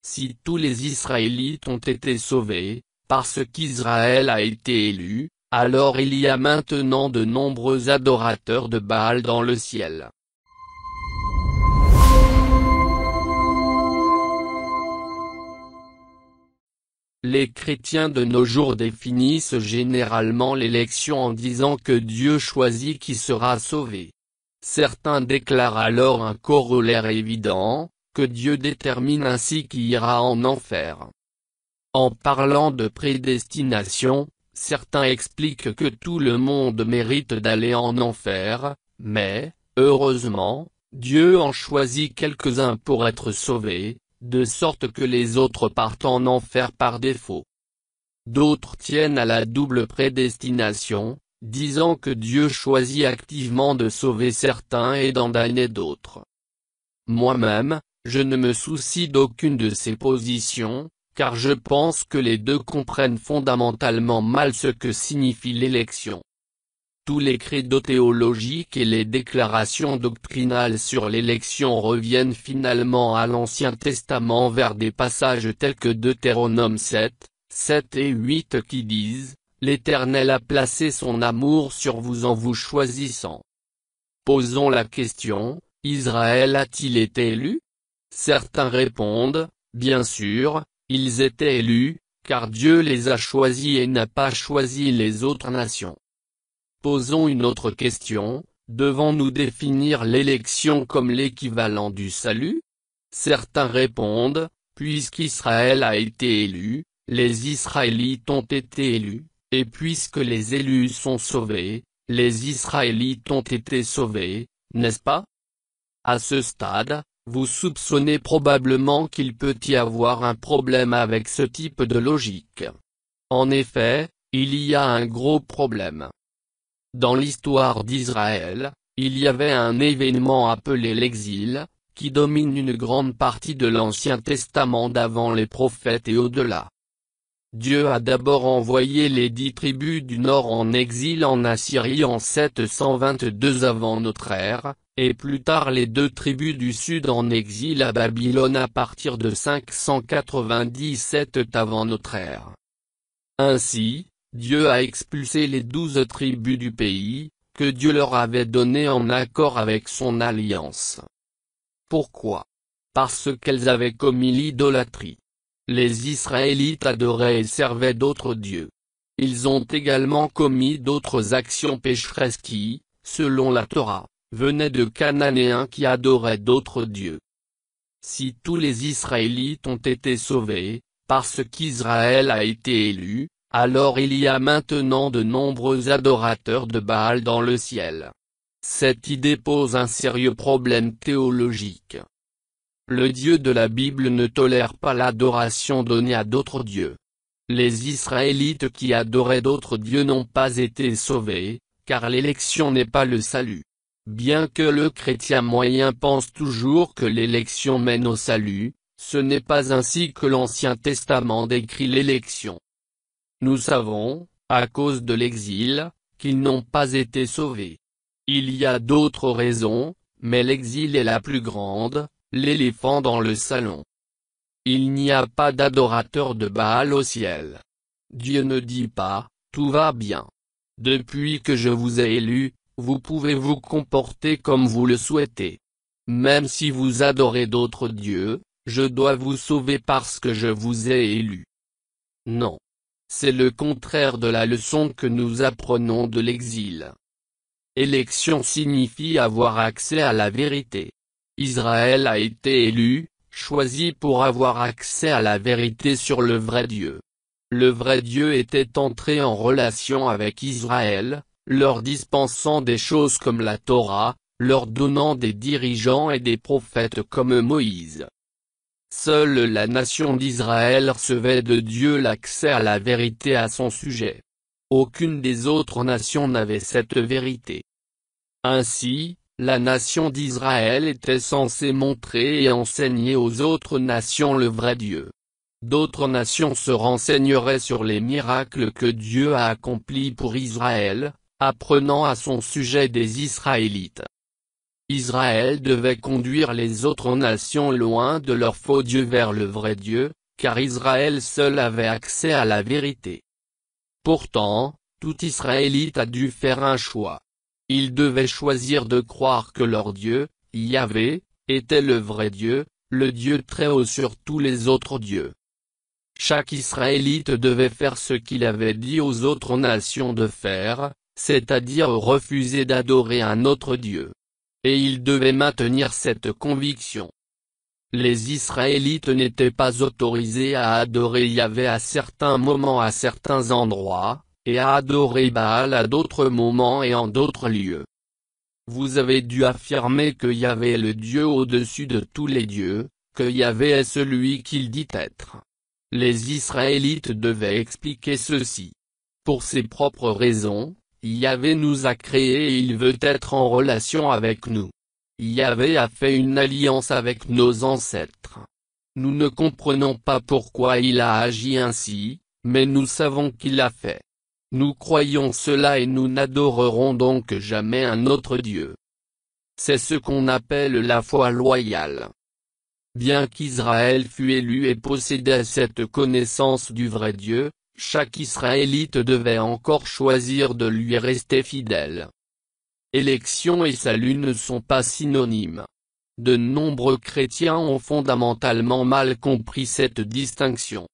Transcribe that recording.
Si tous les Israélites ont été sauvés, parce qu'Israël a été élu, alors il y a maintenant de nombreux adorateurs de Baal dans le ciel. Les chrétiens de nos jours définissent généralement l'élection en disant que Dieu choisit qui sera sauvé. Certains déclarent alors un corollaire évident, que Dieu détermine ainsi qui ira en enfer. En parlant de prédestination, certains expliquent que tout le monde mérite d'aller en enfer, mais, heureusement, Dieu en choisit quelques-uns pour être sauvés, de sorte que les autres partent en enfer par défaut. D'autres tiennent à la double prédestination, disant que Dieu choisit activement de sauver certains et d'en damner d'autres. Moi-même, je ne me soucie d'aucune de ces positions, car je pense que les deux comprennent fondamentalement mal ce que signifie l'élection. Tous les credos théologiques et les déclarations doctrinales sur l'élection reviennent finalement à l'Ancien Testament vers des passages tels que Deutéronome 7, 7 et 8 qui disent « L'Éternel a placé son amour sur vous en vous choisissant ». Posons la question, Israël a-t-il été élu? Certains répondent, bien sûr, ils étaient élus, car Dieu les a choisis et n'a pas choisi les autres nations. Posons une autre question, devons-nous définir l'élection comme l'équivalent du salut? Certains répondent, puisqu'Israël a été élu, les Israélites ont été élus, et puisque les élus sont sauvés, les Israélites ont été sauvés, n'est-ce pas? À ce stade, vous soupçonnez probablement qu'il peut y avoir un problème avec ce type de logique. En effet, il y a un gros problème. Dans l'histoire d'Israël, il y avait un événement appelé l'exil, qui domine une grande partie de l'Ancien Testament d'avant les prophètes et au-delà. Dieu a d'abord envoyé les 10 tribus du nord en exil en Assyrie en 722 avant notre ère, et plus tard les 2 tribus du sud en exil à Babylone à partir de 597 avant notre ère. Ainsi, Dieu a expulsé les 12 tribus du pays, que Dieu leur avait donné en accord avec son alliance. Pourquoi? Parce qu'elles avaient commis l'idolâtrie. Les Israélites adoraient et servaient d'autres dieux. Ils ont également commis d'autres actions pécheresses qui, selon la Torah, venaient de Cananéens qui adoraient d'autres dieux. Si tous les Israélites ont été sauvés, parce qu'Israël a été élu, alors il y a maintenant de nombreux adorateurs de Baal dans le ciel. Cette idée pose un sérieux problème théologique. Le Dieu de la Bible ne tolère pas l'adoration donnée à d'autres dieux. Les Israélites qui adoraient d'autres dieux n'ont pas été sauvés, car l'élection n'est pas le salut. Bien que le chrétien moyen pense toujours que l'élection mène au salut, ce n'est pas ainsi que l'Ancien Testament décrit l'élection. Nous savons, à cause de l'exil, qu'ils n'ont pas été sauvés. Il y a d'autres raisons, mais l'exil est la plus grande, l'éléphant dans le salon. Il n'y a pas d'adorateur de Baal au ciel. Dieu ne dit pas, tout va bien. Depuis que je vous ai élu, vous pouvez vous comporter comme vous le souhaitez. Même si vous adorez d'autres dieux, je dois vous sauver parce que je vous ai élu. Non. C'est le contraire de la leçon que nous apprenons de l'exil. Élection signifie avoir accès à la vérité. Israël a été élu, choisi pour avoir accès à la vérité sur le vrai Dieu. Le vrai Dieu était entré en relation avec Israël, leur dispensant des choses comme la Torah, leur donnant des dirigeants et des prophètes comme Moïse. Seule la nation d'Israël recevait de Dieu l'accès à la vérité à son sujet. Aucune des autres nations n'avait cette vérité. Ainsi, la nation d'Israël était censée montrer et enseigner aux autres nations le vrai Dieu. D'autres nations se renseigneraient sur les miracles que Dieu a accomplis pour Israël, apprenant à son sujet des Israélites. Israël devait conduire les autres nations loin de leur faux Dieu vers le vrai Dieu, car Israël seul avait accès à la vérité. Pourtant, tout Israélite a dû faire un choix. Ils devaient choisir de croire que leur Dieu, Yahvé, était le vrai Dieu, le Dieu très haut sur tous les autres dieux. Chaque Israélite devait faire ce qu'il avait dit aux autres nations de faire, c'est-à-dire refuser d'adorer un autre Dieu. Et il devait maintenir cette conviction. Les Israélites n'étaient pas autorisés à adorer Yahvé à certains moments à certains endroits, et à adorer Baal à d'autres moments et en d'autres lieux. Vous avez dû affirmer que Yahvé est le Dieu au-dessus de tous les dieux, que Yahvé est celui qu'il dit être. Les Israélites devaient expliquer ceci. Pour ses propres raisons, Yahvé nous a créés et il veut être en relation avec nous. Yahvé a fait une alliance avec nos ancêtres. Nous ne comprenons pas pourquoi il a agi ainsi, mais nous savons qu'il l'a fait. Nous croyons cela et nous n'adorerons donc jamais un autre Dieu. C'est ce qu'on appelle la foi loyale. Bien qu'Israël fût élu et possédait cette connaissance du vrai Dieu, chaque Israélite devait encore choisir de lui rester fidèle. Élection et salut ne sont pas synonymes. De nombreux chrétiens ont fondamentalement mal compris cette distinction.